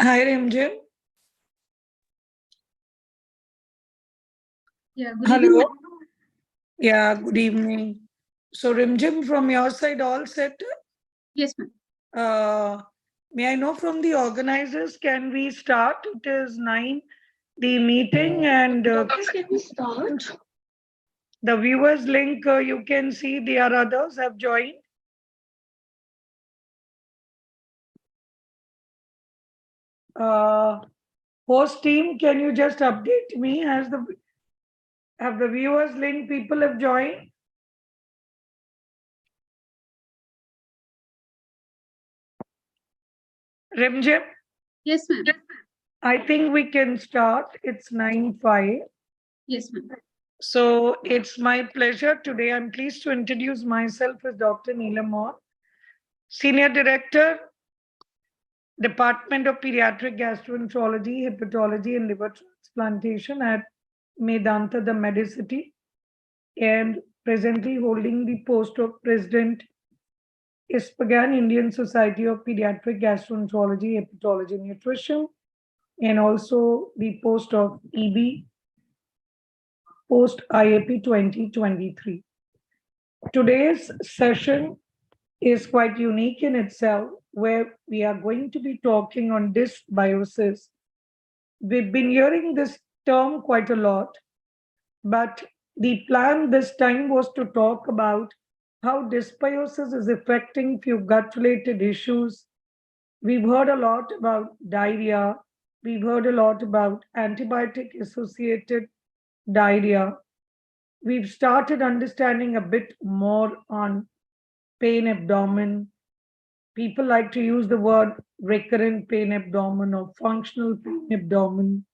Hi, Rimjim. Yeah, good Hello. evening. Yeah, good evening. So, Rimjim, from your side, all set? Yes, ma'am. May I know from the organizers, can we start? It is 9, the meeting, and Can we start? the viewers link, you can see there are others have joined. Host team, can you just update me? Have the viewers link people have joined? Rimjim, Yes, ma'am. I think we can start. It's 9:05. Yes, ma'am. So it's my pleasure today. I'm pleased to introduce myself as Dr. Neelam Moore, Senior Director, Department of Pediatric Gastroenterology, Hepatology, and Liver Transplantation at Medanta, the Medicity, and presently holding the post of President, ISPGAN, Indian Society of Pediatric Gastroenterology, Hepatology, and Nutrition, and also the post of EB, post IAP 2023. Today's session is quite unique in itself, where we are going to be talking on dysbiosis. We've been hearing this term quite a lot, but the plan this time was to talk about how dysbiosis is affecting few gut-related issues. We've heard a lot about diarrhea. We've heard a lot about antibiotic-associated diarrhea. We've started understanding a bit more on pain abdomen. People like to use the word recurrent pain abdomen or functional pain abdomen.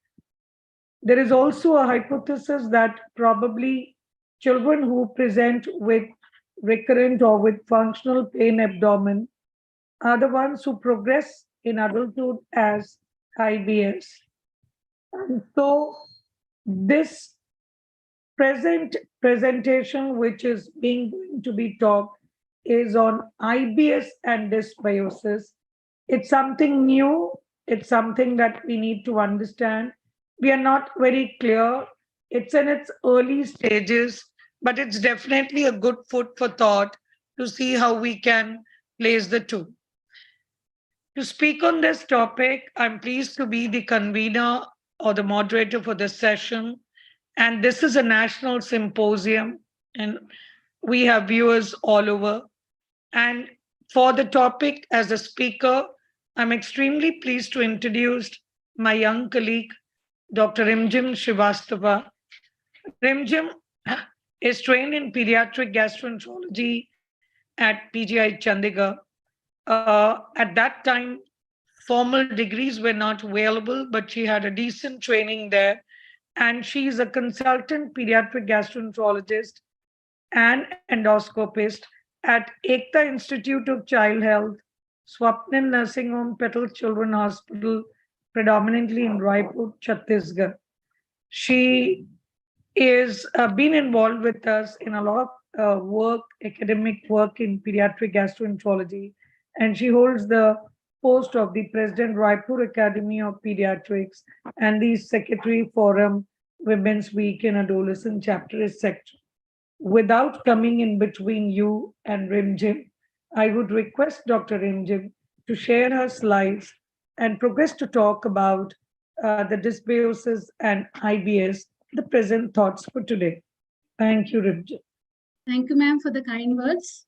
There is also a hypothesis that probably children who present with recurrent or with functional pain abdomen are the ones who progress in adulthood as IBS. And so this presentation, which is being going to be talked, is on IBS and dysbiosis. It's something new. It's something that we need to understand. We are not very clear. It's in its early stages, but it's definitely a good food for thought to see how we can place the two. To speak on this topic, I'm pleased to be the convener or the moderator for this session. And this is a national symposium, and we have viewers all over. And for the topic, as a speaker, I'm extremely pleased to introduce my young colleague, Dr. Rimjim Srivastava. Rimjim is trained in pediatric gastroenterology at PGI Chandigarh. At that time, formal degrees were not available, but she had a decent training there. And she is a consultant pediatric gastroenterologist and endoscopist at Ekta Institute of Child Health, Swapnil Nursing Home, Petal Children Hospital, predominantly in Raipur, Chhattisgarh. She is been involved with us in a lot of work, academic work in pediatric gastroenterology, and she holds the post of the President Raipur Academy of Pediatrics and the Secretary Forum Women's Week in Adolescent Chapter, etc. Without coming in between you and Rimjim, I would request Dr. Rimjim to share her slides and progress to talk about the dysbiosis and IBS, the present thoughts for today. Thank you, Rimjim. Thank you, ma'am, for the kind words.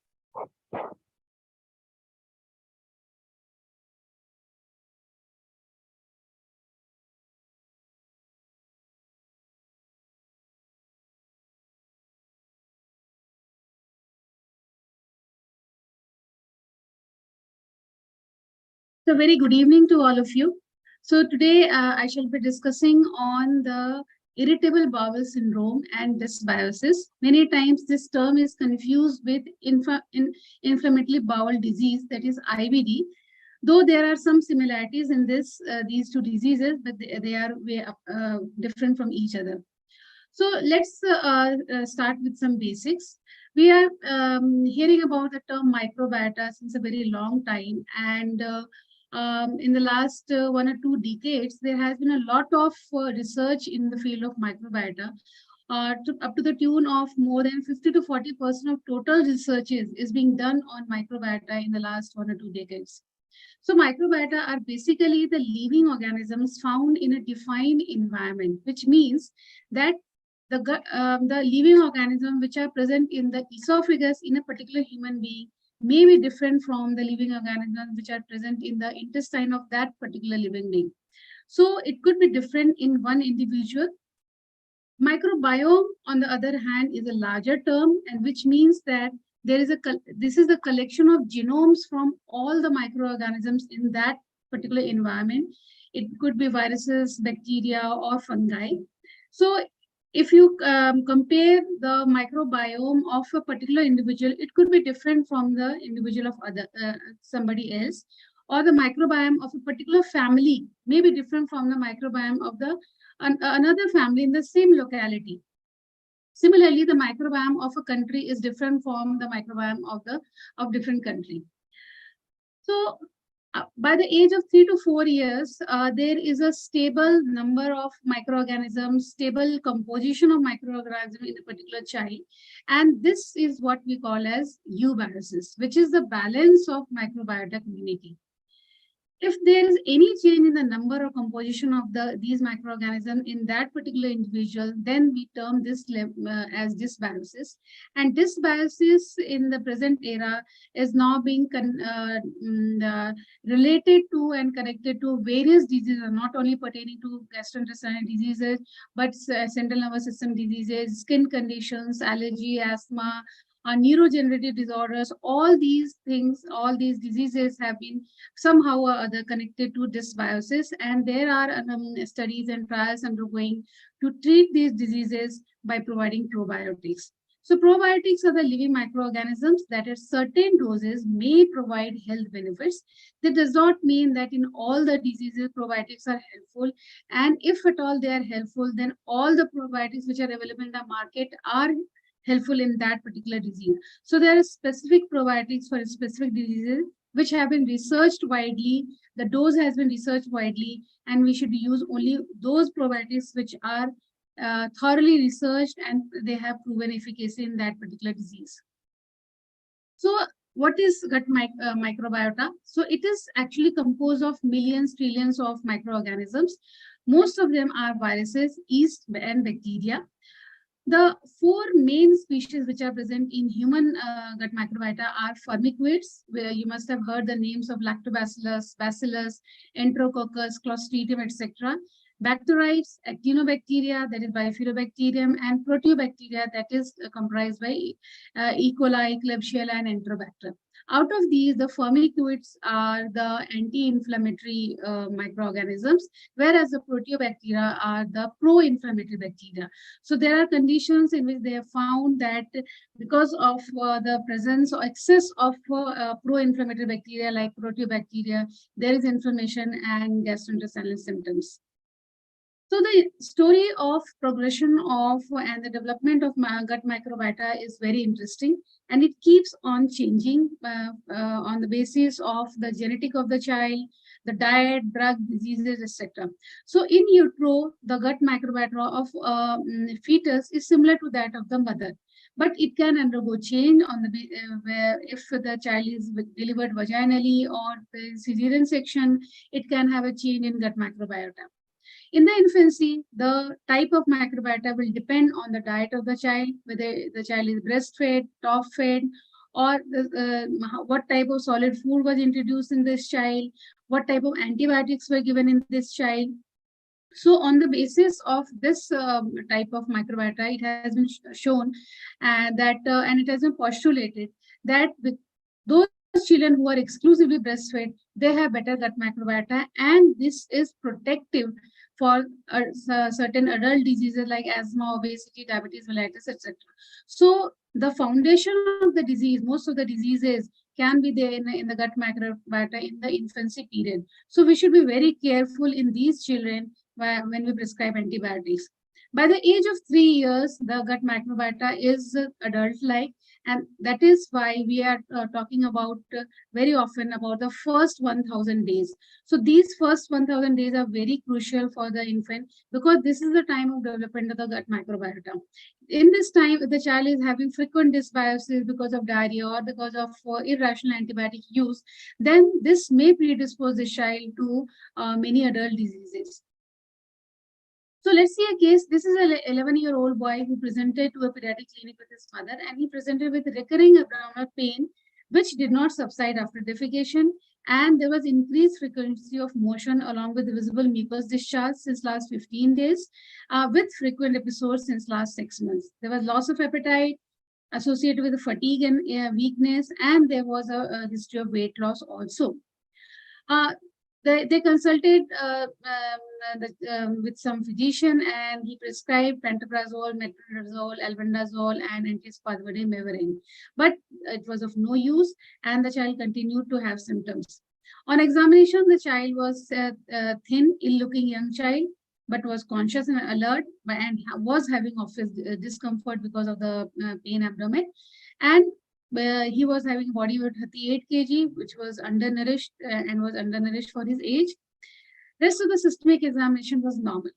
So very good evening to all of you. So today I shall be discussing on the irritable bowel syndrome and dysbiosis. Many times this term is confused with inflammatory bowel disease, that is IBD. Though there are some similarities in these two diseases, but they are way different from each other. So let's start with some basics. We are hearing about the term microbiota since a very long time, and In the last 1 or 2 decades, there has been a lot of research in the field of microbiota, up to the tune of more than 50 to 40% of total research is being done on microbiota in the last 1 or 2 decades. So microbiota are basically the living organisms found in a defined environment, which means that the living organisms which are present in the esophagus in a particular human being may be different from the living organisms which are present in the intestine of that particular living being. So it could be different in one individual. Microbiome, on the other hand, is a larger term, and which means that this is the collection of genomes from all the microorganisms in that particular environment. It could be viruses, bacteria, or fungi. So if you compare the microbiome of a particular individual, it could be different from the individual of somebody else, or the microbiome of a particular family may be different from the microbiome of another family in the same locality. Similarly, the microbiome of a country is different from the microbiome of different country. So by the age of 3 to 4 years, there is a stable number of microorganisms, stable composition of microorganisms in a particular child. And this is what we call as eubiosis, which is the balance of microbiota community. If there is any change in the number or composition of these microorganisms in that particular individual, then we term this as dysbiosis. And dysbiosis in the present era is now being related to and connected to various diseases, not only pertaining to gastrointestinal diseases, but central nervous system diseases, skin conditions, allergy, asthma, neurodegenerative disorders. All these things, all these diseases have been somehow or other connected to dysbiosis, and there are studies and trials undergoing to treat these diseases by providing probiotics. So probiotics are the living microorganisms that at certain doses may provide health benefits. That does not mean that in all the diseases probiotics are helpful, and if at all they are helpful, then all the probiotics which are available in the market are helpful in that particular disease. So there are specific probiotics for specific diseases which have been researched widely. The dose has been researched widely, and we should use only those probiotics which are thoroughly researched and they have proven efficacy in that particular disease. So what is gut microbiota? So it is actually composed of millions, trillions of microorganisms. Most of them are viruses, yeast, and bacteria. The 4 main species which are present in human gut microbiota are firmicutes, where you must have heard the names of lactobacillus, bacillus, enterococcus, clostridium, etc. Bacteroides, actinobacteria, that is bifidobacterium, and proteobacteria, that is comprised by E. coli, Klebsiella, and Enterobacter. Out of these, the firmicutes are the anti-inflammatory microorganisms, whereas the proteobacteria are the pro-inflammatory bacteria. So there are conditions in which they have found that because of the presence or excess of pro-inflammatory bacteria like proteobacteria, there is inflammation and gastrointestinal symptoms. So the story of progression of and the development of gut microbiota is very interesting, and it keeps on changing on the basis of the genetic of the child, the diet, drug, diseases, etc. So in utero, the gut microbiota of fetus is similar to that of the mother, but it can undergo change on the where if the child is delivered vaginally or the cesarean section, it can have a change in gut microbiota. In the infancy, the type of microbiota will depend on the diet of the child, whether the child is breastfed, top-fed, or what type of solid food was introduced in this child, what type of antibiotics were given in this child. So on the basis of this type of microbiota, it has been shown and it has been postulated that those children who are exclusively breastfed, they have better gut microbiota, and this is protective for certain adult diseases like asthma, obesity, diabetes mellitus, etc. So the foundation of the disease, most of the diseases can be there in the gut microbiota in the infancy period. So we should be very careful in these children when we prescribe antibiotics. By the age of 3 years, the gut microbiota is adult-like, And that is why we are talking about very often about the first 1000 days. So these first 1000 days are very crucial for the infant, because this is the time of development of the gut microbiota. In this time, if the child is having frequent dysbiosis because of diarrhea or because of irrational antibiotic use, then this may predispose the child to many adult diseases. So let's see a case. This is an 11-year-old boy who presented to a pediatric clinic with his mother, and he presented with recurring abdominal pain, which did not subside after defecation, and there was increased frequency of motion along with visible mucus discharge since last 15 days, with frequent episodes since last 6 months. There was loss of appetite associated with fatigue and weakness, and there was a history of weight loss also. They consulted with some physician, and he prescribed pantoprazole, metronidazole, albendazole, and antispasmodic mevarin. But it was of no use, and the child continued to have symptoms. On examination, the child was thin, ill-looking young child, but was conscious and alert, and was having office discomfort because of the pain abdomen. And he was having a body weight 38 kg, which was undernourished and was undernourished for his age. Rest of the systemic examination was normal.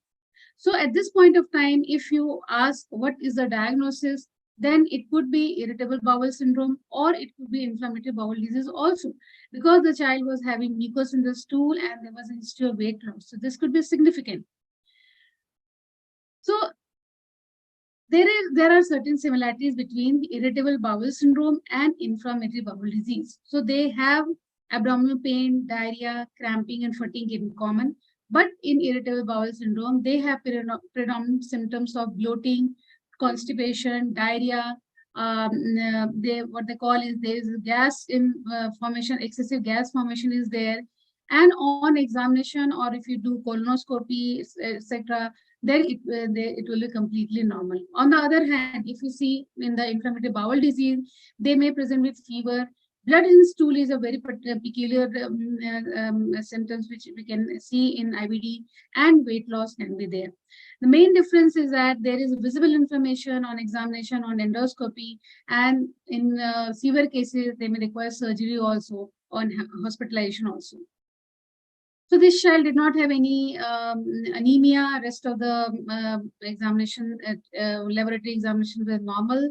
So at this point of time, if you ask what is the diagnosis, then it could be irritable bowel syndrome, or it could be inflammatory bowel disease also, because the child was having mucus in the stool and there was a history of weight loss. So this could be significant. So there are certain similarities between irritable bowel syndrome and inflammatory bowel disease. So they have abdominal pain, diarrhea, cramping, and fatigue in common. But in irritable bowel syndrome, they have predominant symptoms of bloating, constipation, diarrhea. What they call is there is gas in formation, excessive gas formation is there. And on examination, or if you do colonoscopy, etc., then it will be completely normal. On the other hand, if you see in the inflammatory bowel disease, they may present with fever. Blood in stool is a very peculiar symptoms which we can see in IBD, and weight loss can be there. The main difference is that there is visible inflammation on examination, on endoscopy, and in severe cases, they may require surgery also, on hospitalization also. So this child did not have any anemia. Rest of the examination, laboratory examination were normal.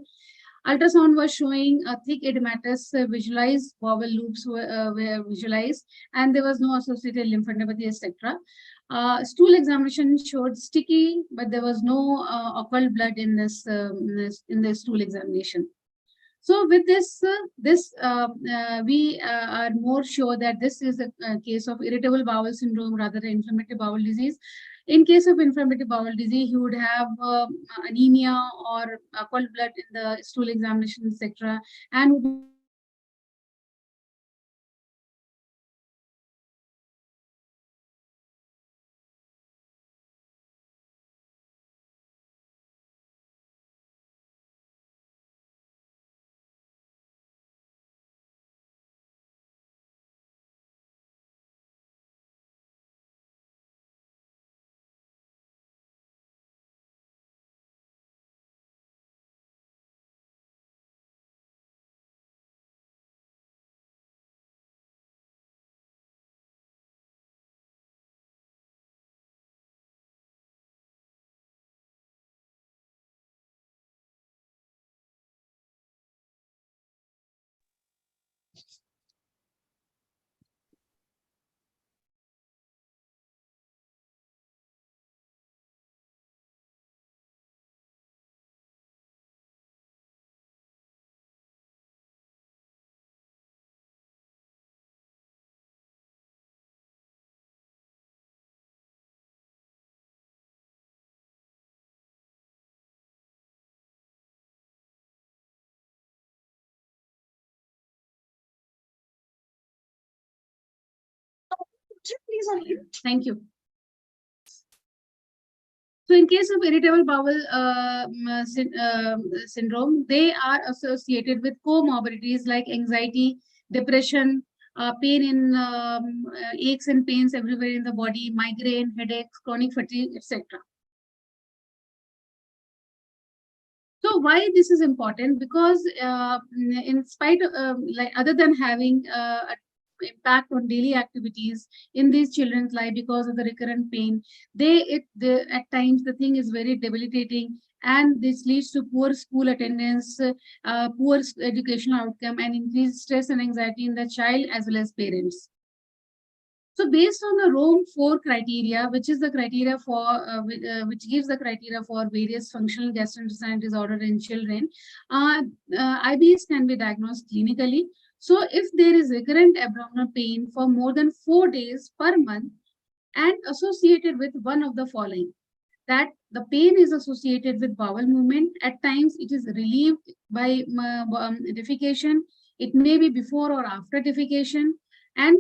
Ultrasound was showing a thick edematous visualized, bowel loops were visualized, and there was no associated lymphadenopathy, etc. Stool examination showed sticky, but there was no occult blood in this in the stool examination. So with this, we are more sure that this is a case of irritable bowel syndrome rather than inflammatory bowel disease. In case of inflammatory bowel disease, he would have anemia or occult blood in the stool examination, etc., and would Thank you. So in case of irritable bowel syndrome, they are associated with comorbidities like anxiety, depression, pain in aches and pains everywhere in the body, migraine, headaches, chronic fatigue, etc. So So why this is important? Because in spite of, like other than having impact on daily activities in these children's life because of the recurrent pain, at times the thing is very debilitating, and this leads to poor school attendance, poor educational outcome, and increased stress and anxiety in the child as well as parents. So based on the Rome 4 criteria, which is the criteria for which gives the criteria for various functional gastrointestinal disorder in children, IBS can be diagnosed clinically. So if there is recurrent abdominal pain for more than 4 days per month and associated with one of the following, that the pain is associated with bowel movement, at times it is relieved by defecation, it may be before or after defecation, and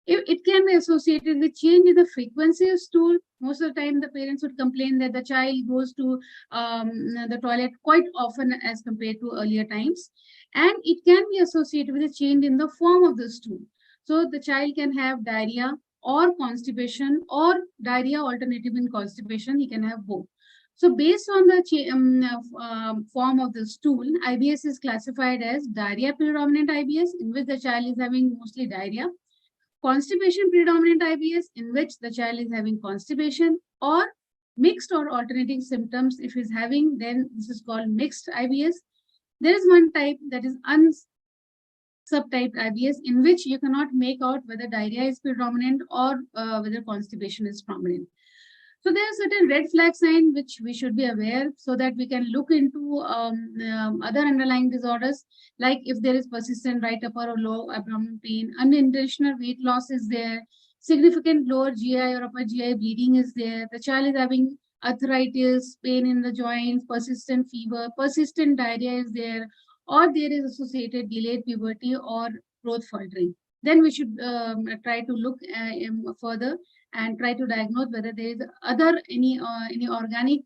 it can be associated with change in the frequency of stool. Most of the time, the parents would complain that the child goes to the toilet quite often as compared to earlier times. And it can be associated with a change in the form of the stool. So the child can have diarrhea or constipation, or diarrhea alternative in constipation. He can have both. So based on the form of the stool, IBS is classified as diarrhea predominant IBS, in which the child is having mostly diarrhea; constipation predominant IBS, in which the child is having constipation; or mixed or alternating symptoms if he's having, then this is called mixed IBS. There is one type, that is subtyped IBS, in which you cannot make out whether diarrhea is predominant or whether constipation is prominent. So there are certain red flag signs which we should be aware, so that we can look into other underlying disorders, like if there is persistent right upper or low abdominal pain, unintentional weight loss is there, significant lower GI or upper GI bleeding is there, the child is having arthritis, pain in the joints, persistent fever, persistent diarrhea is there, or there is associated delayed puberty or growth faltering, then we should try to look further and try to diagnose whether there is any organic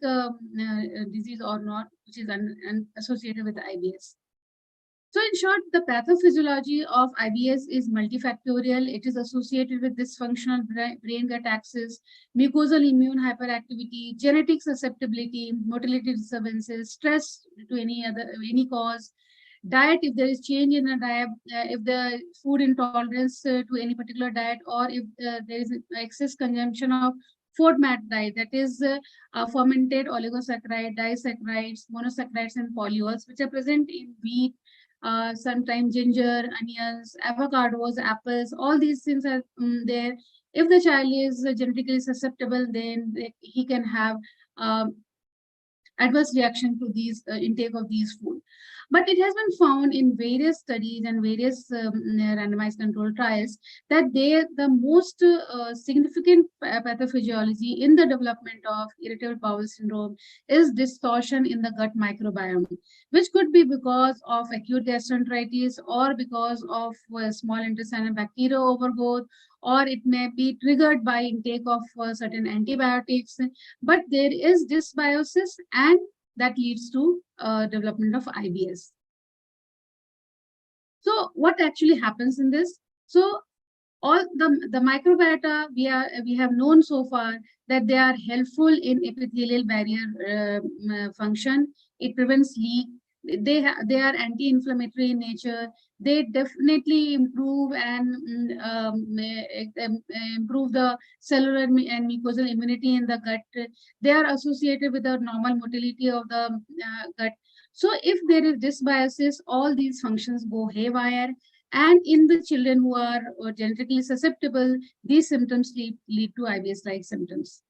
disease or not, which is associated with IBS. So in short, the pathophysiology of IBS is multifactorial. It is associated with dysfunctional brain-gut axis, mucosal immune hyperactivity, genetic susceptibility, motility disturbances, stress to any cause, diet, if there is change in a diet, if the food intolerance to any particular diet, or if there is excess consumption of FODMAP diet, that is fermented oligosaccharide, disaccharides, monosaccharides, and polyols, which are present in wheat, sometimes ginger, onions, avocados, apples, all these things are there. If the child is genetically susceptible, then he can have adverse reaction to these intake of these food. But it has been found in various studies and various randomized controlled trials that the most significant pathophysiology in the development of irritable bowel syndrome is distortion in the gut microbiome, which could be because of acute gastroenteritis, or because of small intestinal bacterial overgrowth, or it may be triggered by intake of certain antibiotics. But there is dysbiosis, and that leads to development of IBS. So what actually happens in this? So all the microbiota we have known so far that they are helpful in epithelial barrier function. It prevents leak. They are anti-inflammatory in nature. They definitely improve and improve the cellular and mucosal immunity in the gut. They are associated with the normal motility of the gut. So if there is dysbiosis, all these functions go haywire. And in the children who are genetically susceptible, these symptoms lead to IBS-like symptoms.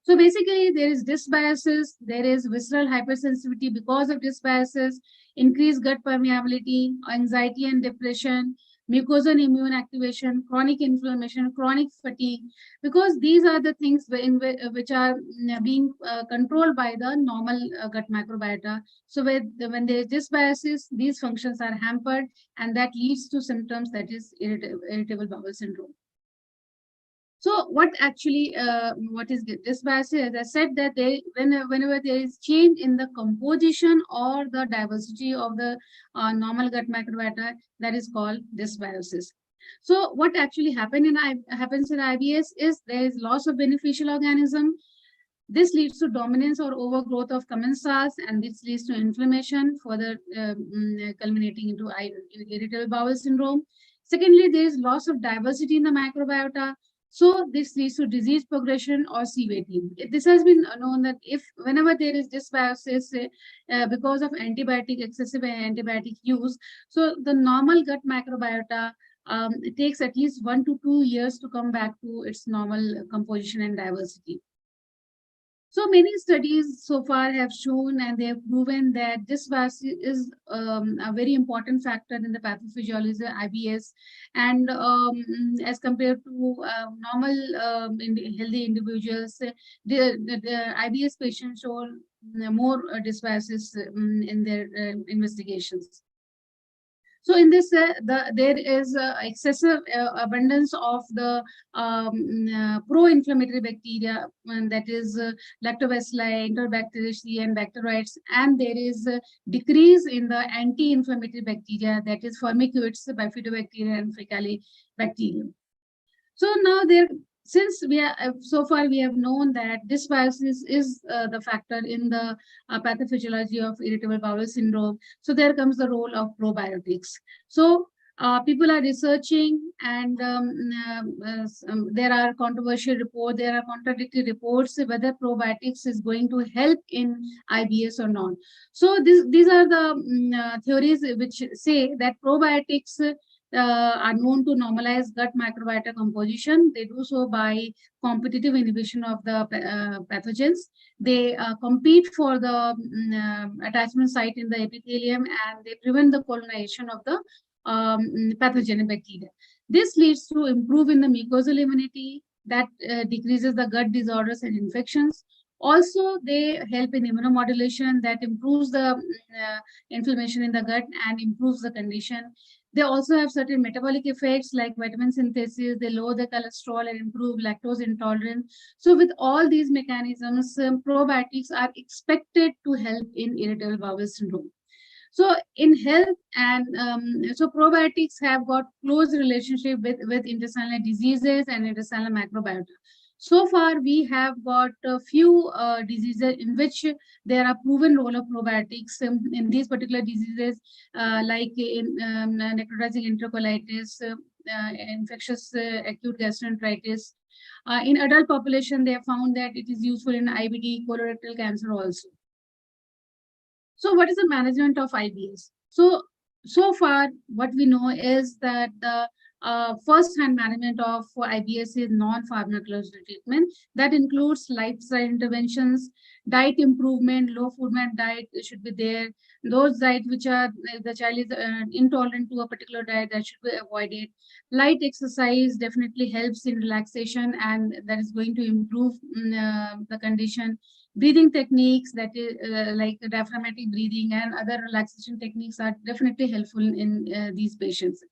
So basically, there is dysbiosis, there is visceral hypersensitivity because of dysbiosis, increased gut permeability, anxiety and depression, mucosal immune activation, chronic inflammation, chronic fatigue, because these are the things which are being controlled by the normal gut microbiota. So when there is dysbiosis, these functions are hampered, and that leads to symptoms, that is irritable bowel syndrome. So what actually, what is dysbiosis? As I said, that whenever there is change in the composition or the diversity of the normal gut microbiota, that is called dysbiosis. So what actually happens in IBS is there is loss of beneficial organism. This leads to dominance or overgrowth of commensals, and this leads to inflammation, further culminating into irritable bowel syndrome. Secondly, there is loss of diversity in the microbiota. So this leads to disease progression or severity. This has been known that if whenever there is dysbiosis because of excessive antibiotic use, so the normal gut microbiota it takes at least 1 to 2 years to come back to its normal composition and diversity. So many studies so far have shown and they have proven that this dysbiosis is a very important factor in the pathophysiology of IBS, and as compared to normal healthy individuals, the IBS patients show more dysbiosis in their investigations. So in this, there is excessive abundance of the pro-inflammatory bacteria, and that is lactobacilli, enterobacteriaceae, and bacteroides, and there is a decrease in the anti-inflammatory bacteria, that is Firmicutes, bifidobacteria, and Faecalibacterium. So now since we are so far we have known that dysbiosis is the factor in the pathophysiology of irritable bowel syndrome. So there comes the role of probiotics. So people are researching, and there are controversial reports, there are contradictory reports whether probiotics is going to help in IBS or not. So these are the theories which say that probiotics are known to normalize gut microbiota composition. They do so by competitive inhibition of the pathogens. They compete for the attachment site in the epithelium, and they prevent the colonization of the pathogenic bacteria. This leads to improve in the mucosal immunity that decreases the gut disorders and infections. Also, they help in immunomodulation that improves the inflammation in the gut and improves the condition. They also have certain metabolic effects like vitamin synthesis. They lower the cholesterol and improve lactose intolerance. So with all these mechanisms, probiotics are expected to help in irritable bowel syndrome. So in health, and so probiotics have got close relationship with intestinal diseases and intestinal microbiota. So far, we have got a few diseases in which there are proven role of probiotics in these particular diseases, like in necrotizing enterocolitis, infectious acute gastroenteritis. In adult population, they have found that it is useful in IBD, colorectal cancer also. So what is the management of IBS? So far, what we know is that the first-hand management of IBS is non-pharmacological treatment. That includes lifestyle interventions, diet improvement, low food map diet should be there. Those diets which are, the child is intolerant to a particular diet, that should be avoided. Light exercise definitely helps in relaxation, and that is going to improve the condition. Breathing techniques, that is like diaphragmatic breathing and other relaxation techniques, are definitely helpful in these patients.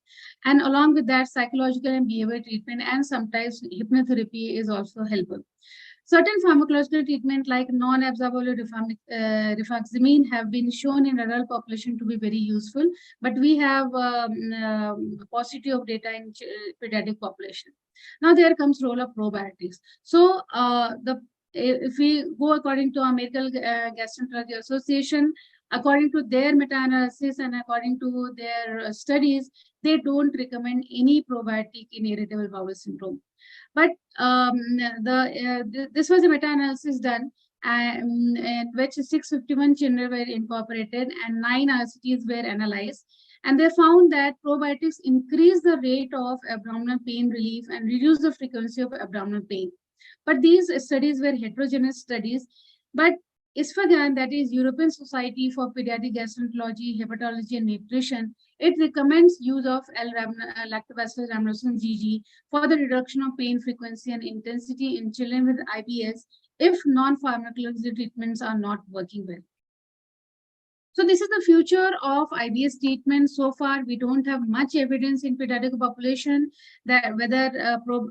And along with that, psychological and behavioral treatment and sometimes hypnotherapy is also helpful. Certain pharmacological treatment like non-absorbable rifaximin have been shown in adult population to be very useful, but we have paucity of data in pediatric population. Now there comes role of probiotics. So if we go according to American Gastroenterology Association, according to their meta-analysis and according to their studies, they don't recommend any probiotic in irritable bowel syndrome. But this was a meta-analysis done in which 651 children were incorporated and 9 RCTs were analyzed. And they found that probiotics increase the rate of abdominal pain relief and reduce the frequency of abdominal pain. But these studies were heterogeneous studies. But ISFAGAN, that is European Society for Pediatric Gastroenterology, Hepatology and Nutrition, it recommends use of lactobacillus rhamnosus GG for the reduction of pain frequency and intensity in children with IBS if non-pharmacological treatments are not working well. So this is the future of IBS treatment. So far, we don't have much evidence in pediatric population that whether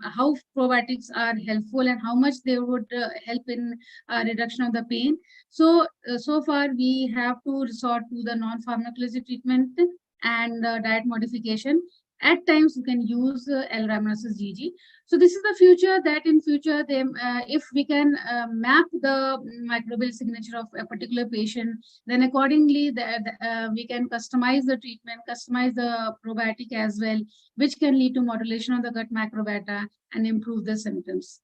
how probiotics are helpful and how much they would help in reduction of the pain. So so far, we have to resort to the non-pharmacological treatment and diet modification. At times, you can use L-rhamnosus GG. So this is the future, that in future, if we can map the microbial signature of a particular patient, then accordingly, we can customize the treatment, customize the probiotic as well, which can lead to modulation of the gut microbiota and improve the symptoms.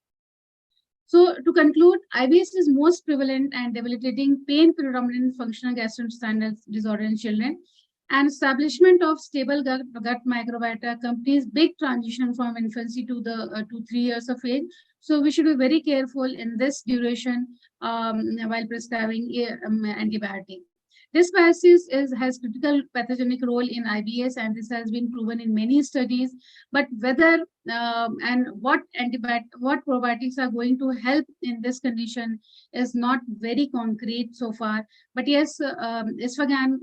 So to conclude, IBS is most prevalent and debilitating pain-predominant functional gastrointestinal disorder in children. And establishment of stable gut microbiota accompanies big transition from infancy to the to 3 years of age. So we should be very careful in this duration while prescribing antibiotic. Has critical pathogenic role in IBS, and this has been proven in many studies. But whether and what probiotics are going to help in this condition is not very concrete so far. But yes, Isfahan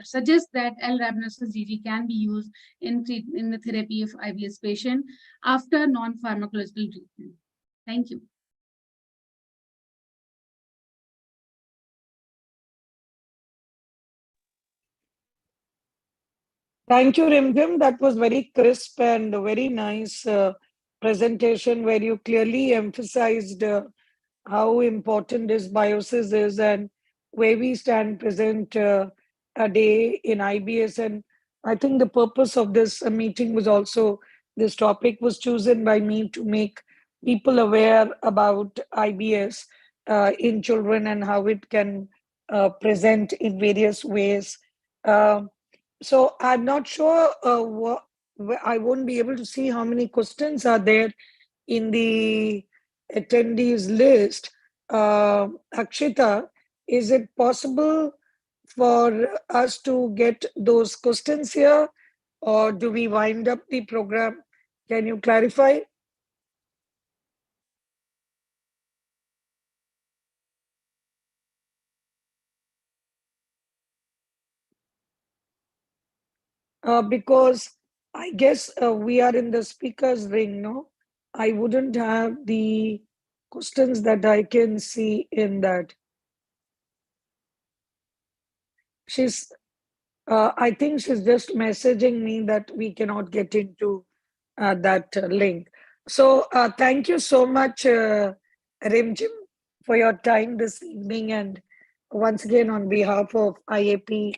suggests that L-rhamnosus GG can be used in the therapy of IBS patient after non-pharmacological treatment. Thank you. Thank you, Rimgim. That was very crisp and a very nice presentation where you clearly emphasized how important dysbiosis is and where we stand present a day in IBS. And I think the purpose of this meeting was also, this topic was chosen by me to make people aware about IBS in children and how it can present in various ways. So I'm not sure I won't be able to see how many questions are there in the attendees list. Akshita, is it possible for us to get those questions here, or do we wind up the program? Can you clarify? Because I guess we are in the speaker's ring, no? I wouldn't have the questions that I can see in that. I think she's just messaging me that we cannot get into that link. So thank you so much, Rimjim, for your time this evening. And once again, on behalf of IAP,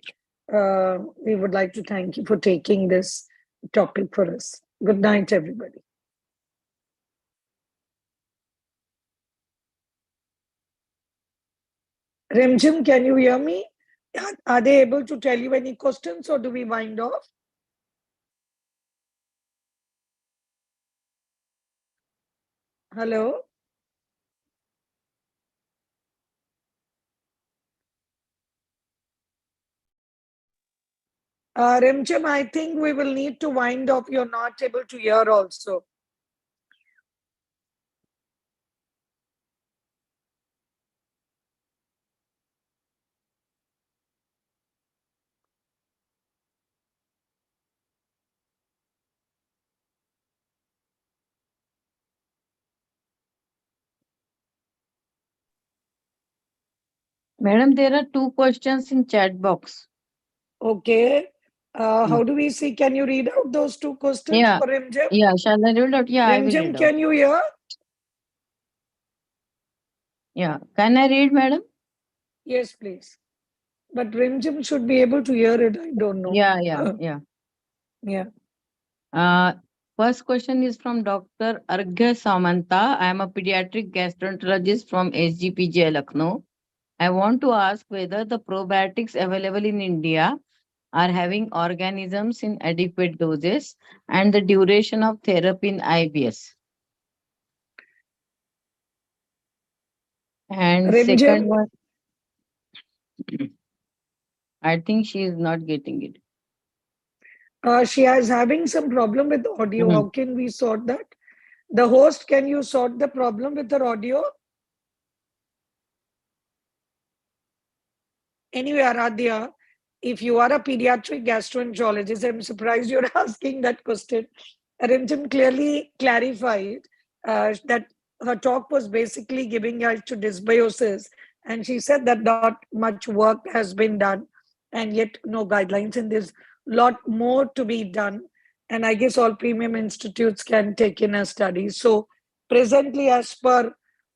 we would like to thank you for taking this topic for us. Good night, everybody. Rimjim, can you hear me? Are they able to tell you any questions, or do we wind off? Hello? Rimjim, I think we will need to wind off. You're not able to hear also. Madam, there are 2 questions in chat box. Okay. How do we see? Can you read out those 2 questions Yeah. for Rimjim? Yeah, shall I read out? Yeah, I will Rimjim, read out. can you hear? Yeah. Can I read, madam? Yes, please. But Rimjim should be able to hear it. I don't know. Yeah. Yeah. First question is from Dr. Arghya Samanta. I am a pediatric gastroenterologist from SGPJ Lucknow. I want to ask whether the probiotics available in India are having organisms in adequate doses and the duration of therapy in IBS. And Rimjim? second one, I think she is not getting it. She is having some problem with audio. How can we sort that? The host, can you sort the problem with her audio? Anyway, Aradhya, if you are a pediatric gastroenterologist, I'm surprised you're asking that question. Rimjim clearly clarified that her talk was basically giving rise to dysbiosis, and she said that not much work has been done, and yet no guidelines in this. lot more to be done. And I guess all premium institutes can take in a study. So presently, as per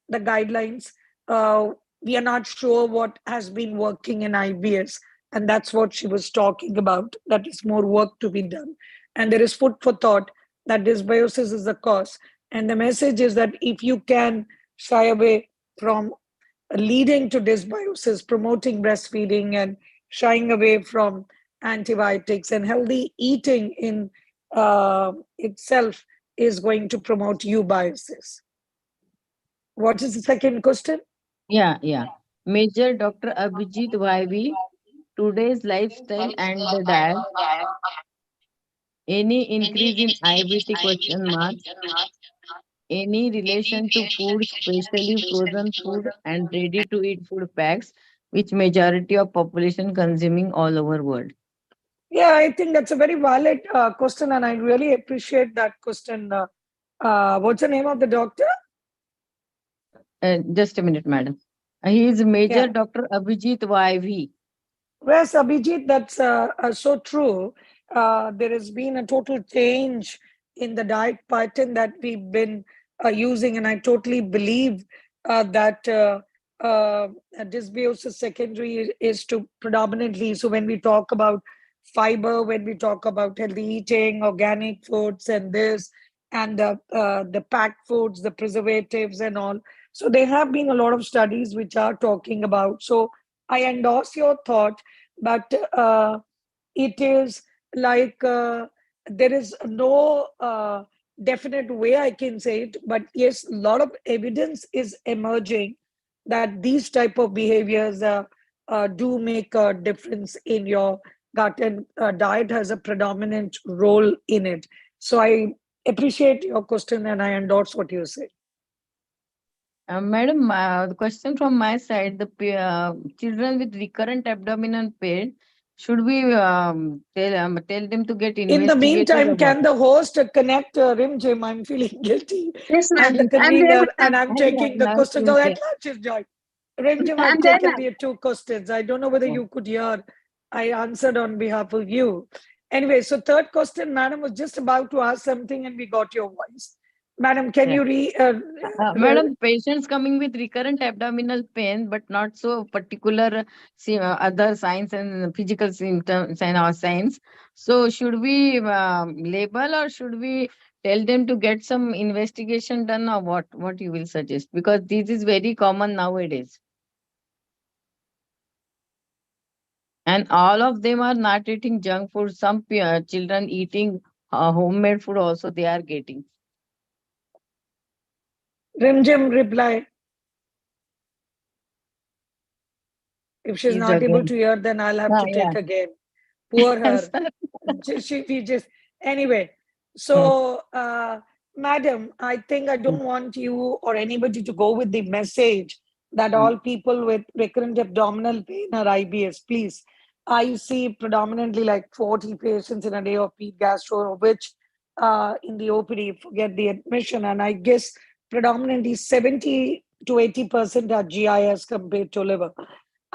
the guidelines, uh, we are not sure what has been working in IBS. And that's what she was talking about. That is more work to be done. And there is food for thought that dysbiosis is the cause. And the message is that if you can shy away from leading to dysbiosis, promoting breastfeeding and shying away from antibiotics, and healthy eating in itself is going to promote eubiosis. What is the second question? Yeah. Major Dr. Abhijit YV, today's lifestyle and the diet. Any increase in IBT question mark? Any relation to food, especially frozen food and ready to eat food packs, which majority of population consuming all over world? Yeah, I think that's a very valid question, and I really appreciate that question. What's the name of the doctor? Just a minute, madam. He is Major Yeah. Dr. Abhijit YV. Yes, Abhijit, that's so true. There has been a total change in the diet pattern that we've been using, and I totally believe that dysbiosis secondary is to predominantly. So when we talk about fiber, when we talk about healthy eating, organic foods, and this, and the packed foods, the preservatives, and all. So there have been a lot of studies which are talking about. So I endorse your thought, but it is like there is no definite way I can say it. But yes, a lot of evidence is emerging that these type of behaviors do make a difference in your gut, and diet has a predominant role in it. So I appreciate your question and I endorse what you say. Madam, the question from my side, children with recurrent abdominal pain, should we tell them to get In the investigated meantime, or what? can the host connect Rim Jim? I'm feeling guilty. Yes, I'm the ma'am. I'm there, convener and ma'am. I'm Yeah, taking the now questions. she's Oh, at there. last she's joined. Rim Jim, I've I'm there, taken ma'am. the two questions. I don't know whether Yeah. you could hear. I answered on behalf of you. Anyway, so third question, madam was just about to ask something and we got your voice. Madam, can Yeah. you Madam, patients coming with recurrent abdominal pain, but not so particular other signs and physical symptoms and or signs. So, should we label or should we tell them to get some investigation done or what? What you will suggest? Because this is very common nowadays, and all of them are not eating junk food. Some children eating homemade food also they are getting. Rim Jim reply? If she's Is not able again. to hear, then I'll have to Yeah. take again. Poor her. Sir. We just anyway. Hmm. So, madam, I think I don't want you or anybody to go with the message that Hmm. all people with recurrent abdominal pain are IBS. Please, I see predominantly like 40 patients in a day of ped gastro, which in the OPD forget the admission, and I guess predominantly 70 to 80% are GI as compared to liver.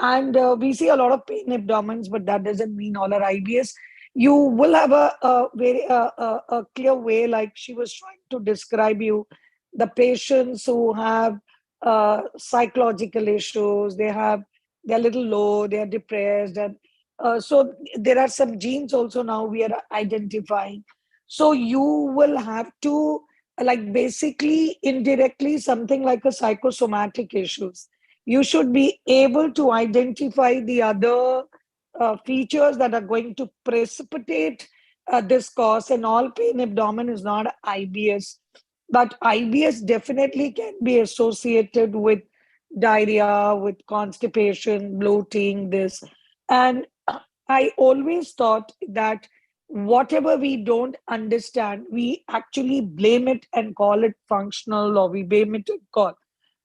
And we see a lot of pain abdomens, but that doesn't mean all are IBS. You will have a very a clear way, like she was trying to describe you, the patients who have psychological issues, they're a little low, they're depressed, and so there are some genes also now we are identifying. So you will have to like basically indirectly something like a psychosomatic issues. You should be able to identify the other features that are going to precipitate this cause. And all pain abdomen is not IBS, but IBS definitely can be associated with diarrhea, with constipation, bloating, this. And I always thought that whatever we don't understand, we actually blame it and call it functional, or we blame it and call.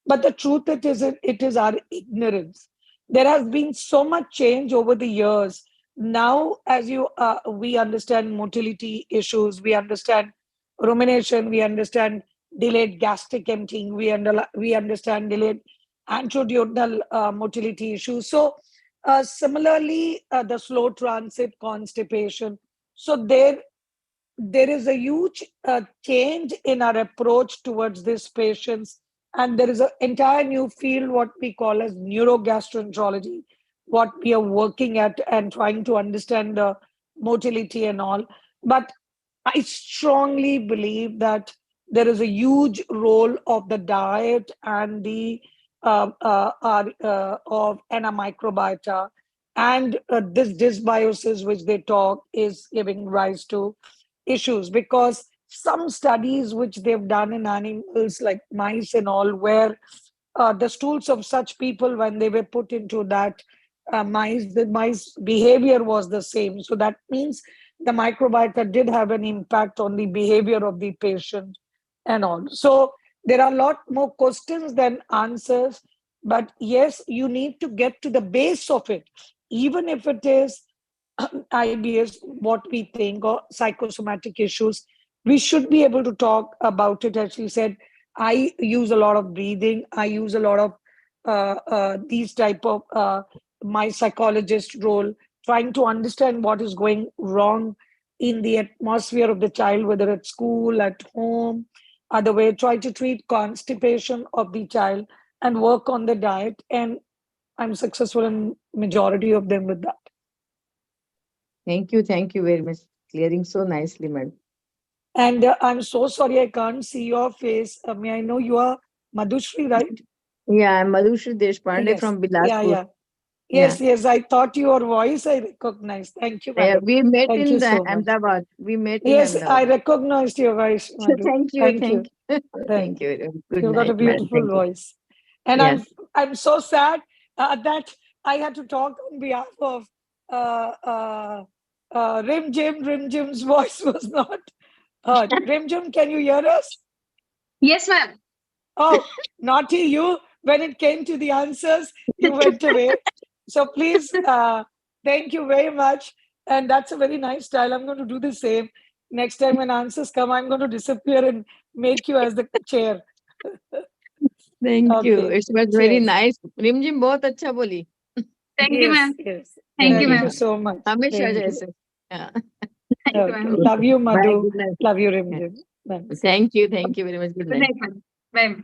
But the truth it is our ignorance. There has been so much change over the years. Now, as you we understand motility issues, we understand rumination, we understand delayed gastric emptying, we understand delayed antroduodenal motility issues. So Similarly, the slow transit, constipation. So there is a huge change in our approach towards these patients, and there is an entire new field what we call as neurogastroenterology, what we are working at and trying to understand the motility and all. But I strongly believe that there is a huge role of the diet and the of and a microbiota, and this dysbiosis which they talk is giving rise to issues, because some studies which they've done in animals like mice and all, where the stools of such people, when they were put into that mice, the mice behavior was the same. So that means the microbiota did have an impact on the behavior of the patient and all. So there are a lot more questions than answers, but yes, you need to get to the base of it, even if it is IBS, what we think, or psychosomatic issues. We should be able to talk about it. As she said, I use a lot of breathing. I use a lot of these type of my psychologist role, trying to understand what is going wrong in the atmosphere of the child, whether at school, at home, other way. Try to treat constipation of the child and work on the diet. And I'm successful in majority of them with that. Thank you very much. Clearing so nicely, madam. And I'm so sorry I can't see your face. May I know you are Madhushri, right? Yeah, I'm Madhushri Deshpande Yes. from Yeah, Bilaspur. yeah. Yeah. Yes, yes. I thought your voice I recognized. Thank you, Yeah, madam. we met Thank you in the so much. Ahmedabad. We met in Yes, I Ahmedabad. recognized your voice, Madhu. Thank you. Thank Thank you. you. Thank Thank you. very much. Good You've got a night, madam. beautiful Thank you. voice. And Yes. I'm so sad that I had to talk on behalf of Rim Jim. Rim Jim's voice was not heard. Rim Jim, can you hear us? Yes, ma'am. Oh, naughty you. When it came to the answers, you went away. So please, thank you very much. And that's a very nice style. I'm going to do the same. Next time when answers come, I'm going to disappear and make you as the chair. Thank you. Okay. It was very Cheers. nice. रिमझिम बहुत अच्छा बोली. Thank you, Yes, ma'am. yes. Thank you, Thank Okay. you ma'am. so much. हमेशा Thank you. जैसे. Yeah. Thank you, Okay. ma'am. Love you, Bye. Madhu. Good night. Love you, Yeah. Rimjim. Thanks. Thank you. Thank you very much. Good Good night. night, ma'am. Bye.